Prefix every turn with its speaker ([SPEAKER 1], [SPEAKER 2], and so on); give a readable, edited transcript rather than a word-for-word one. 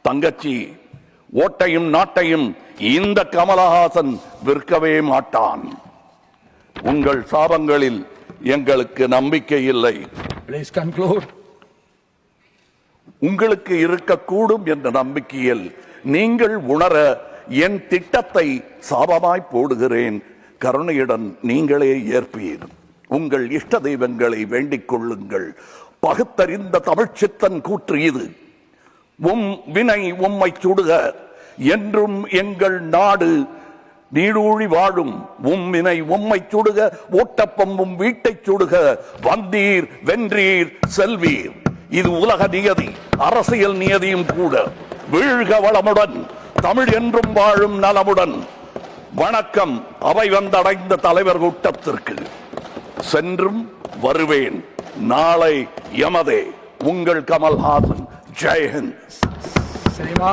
[SPEAKER 1] தங்கச்சி, ஓட்டையும் நாட்டையும் இந்த கமலஹாசன் விற்கவே மாட்டான். உங்கள் சாபங்களில் எங்களுக்கு நம்பிக்கை இல்லை.
[SPEAKER 2] Please conclude.
[SPEAKER 1] உங்களுக்கு இருக்கக்கூடும் என்ற நம்பிக்கையில் நீங்கள் உணர என் திட்டத்தை சாபமாய் போடுகிறேன். கருணையுடன் நீங்களே ஏற்பீர். உங்கள் இஷ்ட தெய்வங்களை வேண்டிக் கொள்ளுங்கள். பகுத்தறிந்த தமிழ்ச்சித்தன் கூற்று இது. உம் வினை உம்மை சுடுக, என்றும் எங்கள் நாடு நீடூழி வாழும். உம்மினை உம்மை சுடுக, ஓட்டப்பம் உம் வீட்டை சுடுக. வந்தீர் வென்றீர் செல்வீர். இது உலக நியதி, அரசியல் நியதியும் கூட. வீழ்க வளமுடன், தமிழ் என்றும் வாழும் நலமுடன். வணக்கம் அவை வந்தடைந்த தலைவர் கூட்டத்திற்கு. சென்றும் வருவேன். நாளை எமதே. உங்கள் கமல்ஹாசன். ஜெய்ஹிந்த்.